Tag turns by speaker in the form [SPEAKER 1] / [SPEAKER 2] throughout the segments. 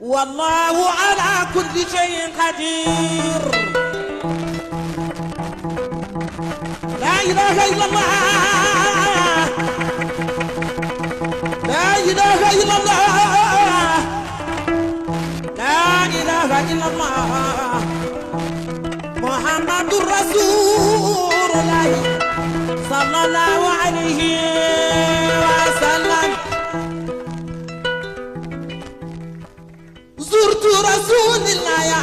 [SPEAKER 1] والله على كل شيء قدير. لا إله إلا الله، لا إله إلا الله، لا إله إلا الله، محمد رسول الله صلى الله عليه وسلم. زرت رسول الله يا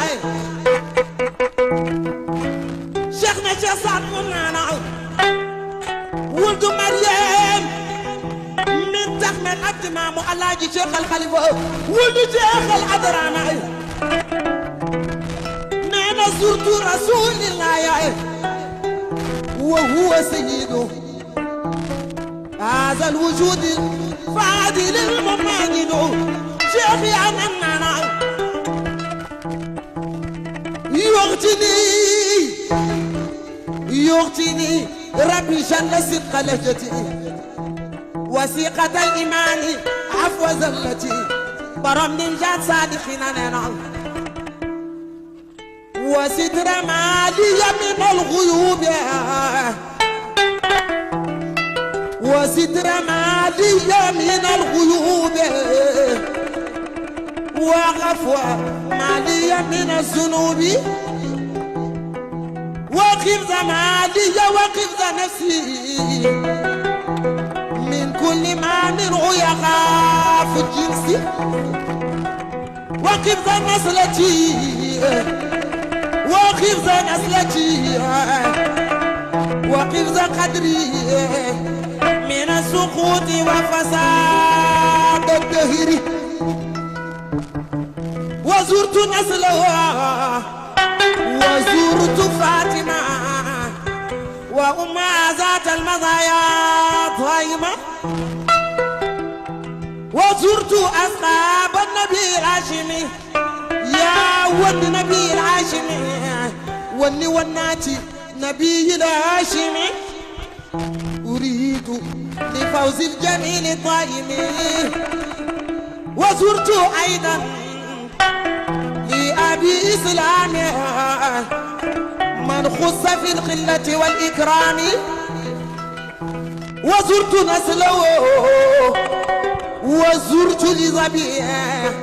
[SPEAKER 1] شيخنا شيخ سعد منانا ولد مريم من تخمن الدمام وعلاجي شيخ الخليفة ولد شيخ العذراء. نانا زرت رسول الله يا وهو سيده هذا الوجود فاضل المماجد. شيخي أنا يغتني ربي شل صدق لهجتي وثيقة الإيمان عفو زلتي برم من جاد صادقين أنا وستر مالي من الغيوب وستر مالي من الغيوب وغفوة مالي من الذنوب وقفز مالي وقفز نفسي من كل ما منه يخاف الجنس وقفز نسلتي وقفز نسلتي وقفز قدري من السقوط وفساد الدهر. وزرت نسلها وزرت فاطمة وأمها ذات المزايا طيبة وزرت أصحاب النبي الهاشمي يا ولد النبي الهاشمي وني وناتي نبي الهاشمي أريد لفوز الجميل الطيب. وزرت أيضا لأبي إسلام من خص في القلة والإكرام. وزرت نسله وزرت لزبيه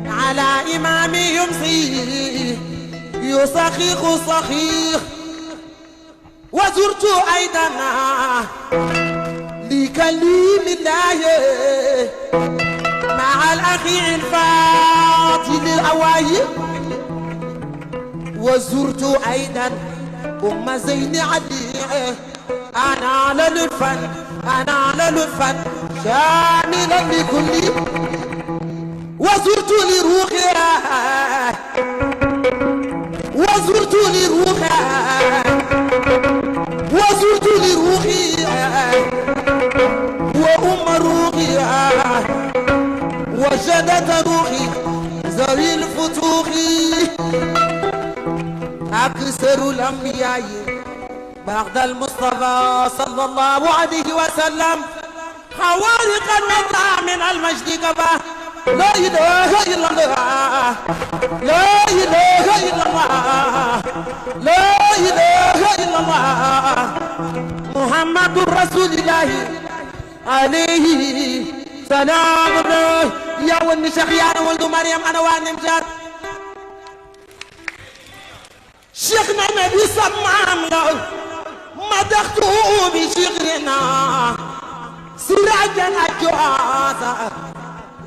[SPEAKER 1] على إمام يمسي يصخيخ صخيخ. وزرت أيضا لكليم الله مع الأخي الفاضل الأواهي. وزرت أيضا أم زين علي أنا على الفن أنا على الفن شاملا لكل. وزرت لروحها وزرت لروحها وزرت لروحي وأم روحي وجدت روحي ذوي الفتوح. أكثر الأنبياء بعد المصطفى صلى الله عليه وسلم خوارقا وضع من المجد كفى. لا إله إلا الله لا إله إلا الله لا إله إلا الله محمد رسول الله عليه سلام الله. يا ولد شخيان ولد مريم أنا وانمجد شيخنا نبي سمام له مدحته بشغرنا سراجا أجوازا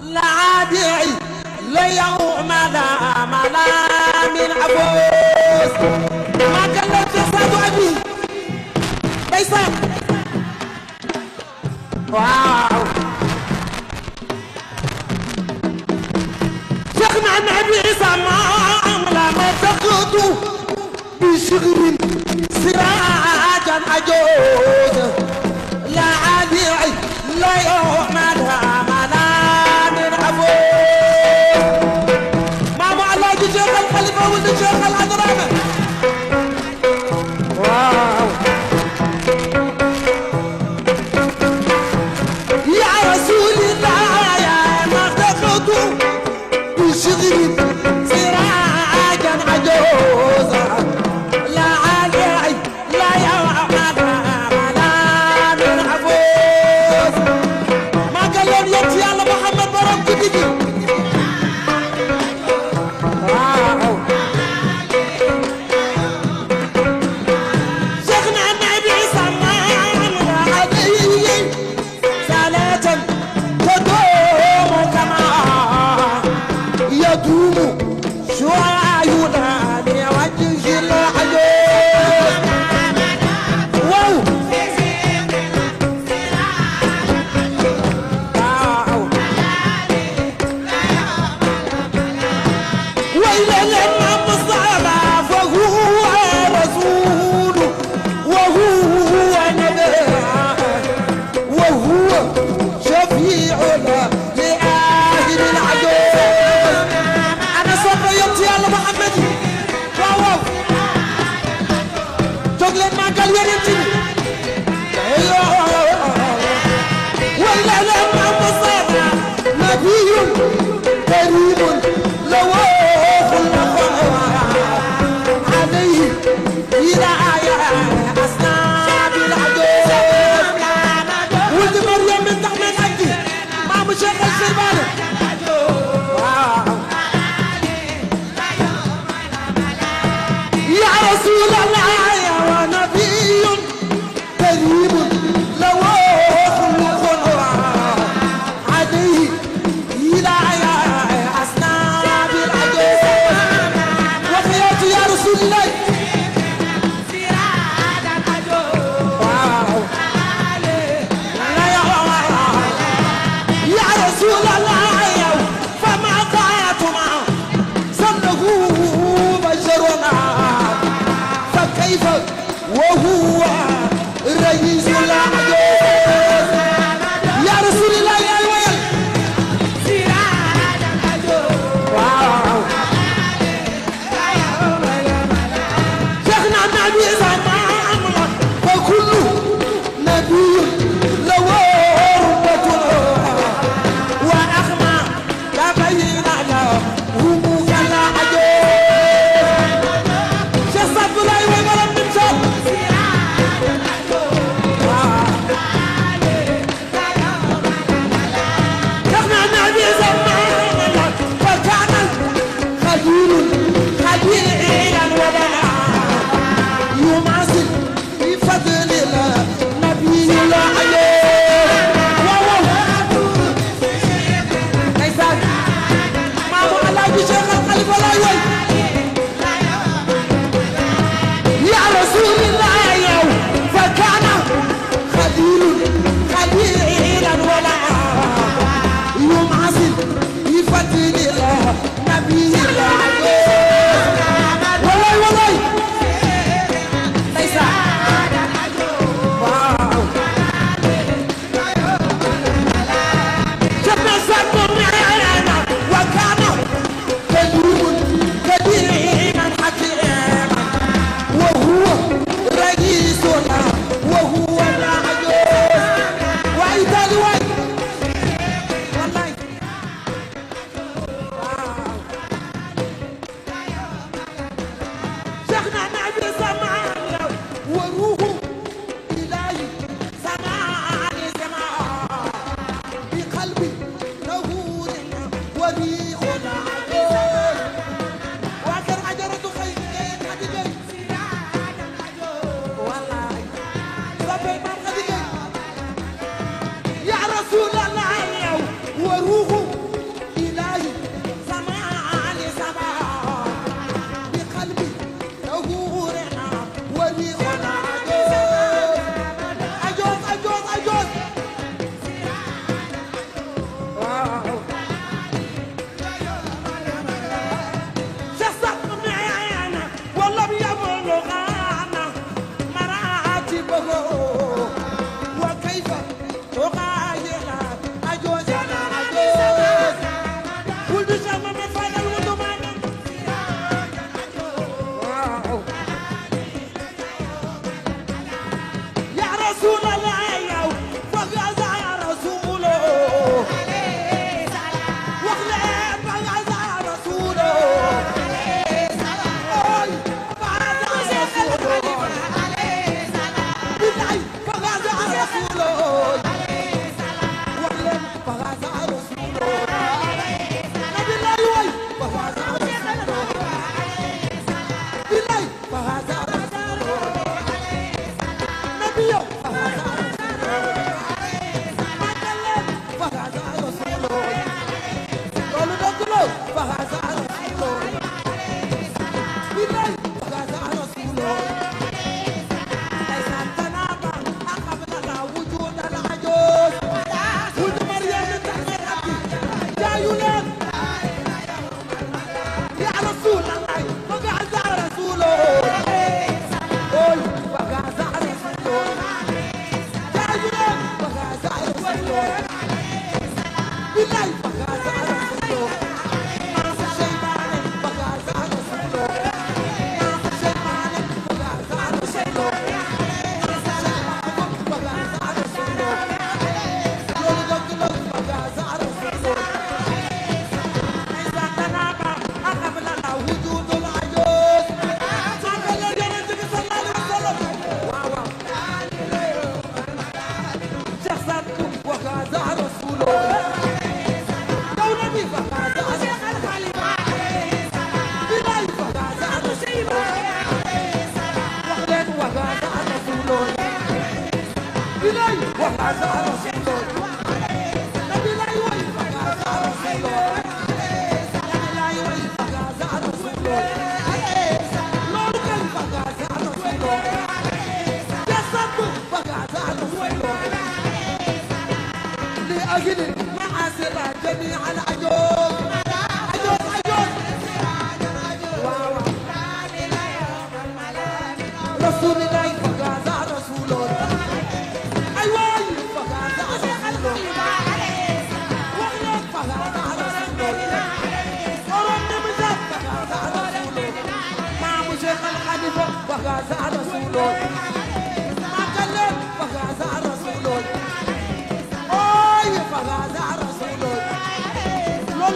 [SPEAKER 1] لا عادي لا يوم لا ملا من عبوس ما كان له جسد أبي ليس واو. شيخنا النبي سمام لا مدحته بشغر سراجا أجوز لا عادي لا يوم لا ملا من عبوس. ماما الله شيخ الخليفة ولد شيخ العذراء. واو يا رسول الله يا مخدخته بشغر يدوم شعاعنا وجه العيون واو وإلى الإمام الصلاة فهو رسول وهو نبي وهو شفيعنا لأهل العدو أنا سوف يمتي على محمد واو تقلن ما قال يمتي وإلى الإمام الصلاة نبي كريم لو عليه إلى أصناب العدو ولد مريم من تحت الحدي ما مشغل الشربانة يا رسول الله يا نبي كريم لو خلق عليه إلى أصناب العدو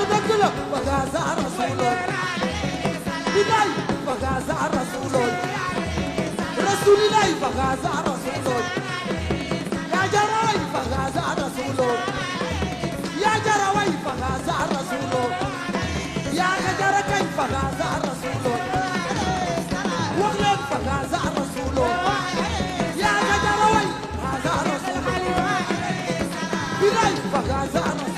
[SPEAKER 1] loolu dëgg la bagaasa rasuloy bilaay bagaasa rasuloy rasulilaay bagaasa rasuloy yaa jaraway bagaasa rasuloy yaa jaraway bagaasa rasuloy yaa ka jara kay bagaasa rasuloy wax leen bagaasa rasuloy yaa ka jaraway bagaasa rasuloy bilaay bagaasa rasuloy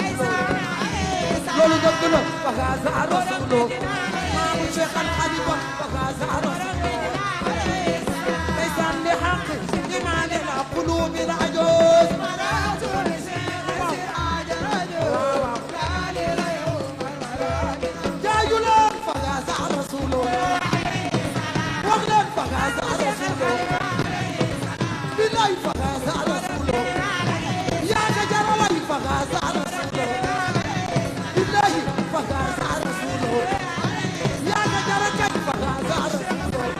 [SPEAKER 1] loolu dëgg la bagaasa rasuloy maamu Cheikh Al Khalifa bagaasa rasuloy ndeysaan li xaq imaane la qulubi rajoos jaayu leen bagaasa rasuloy wax leen bagaasa rasuloy bilaay bagaasa rasuloy yaa ka jaraway bagaasa rasuloy bilaay bagaasa rasuloy yaa ka jara kay bagaasa rasuloy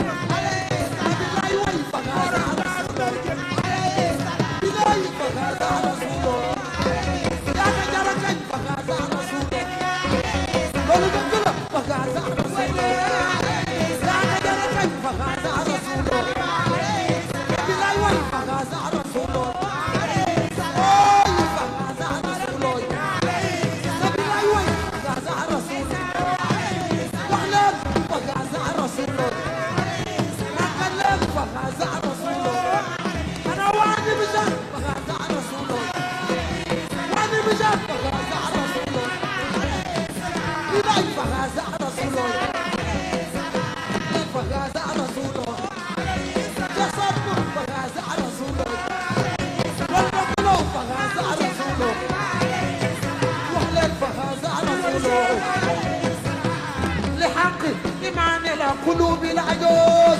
[SPEAKER 1] bilaay way bagaasa rasuloy bilaay bagaasa rasuloy yaa ka jara kay bagaasa rasuloy loolu dëgg la bagaasa rasuloy yaa ka jara kay bagaasa rasuloy bilaay way bagaasa rasuloy ooy bagaasa rasuloy bilaay way bagaasa rasuloy wax leen bagaasa rasuloy naka leen bagaasa rasuloy ana waani bi sax bagaasa rasuloy waani bi sax bagaasa rasuloy bilaay bagaasa rasuloy bagaasa rasuloy jasad bagaasa rasuloy loolu bagaasa rasuloy wax leen bagaasa rasuloy لحق إيمان القلوب العجوز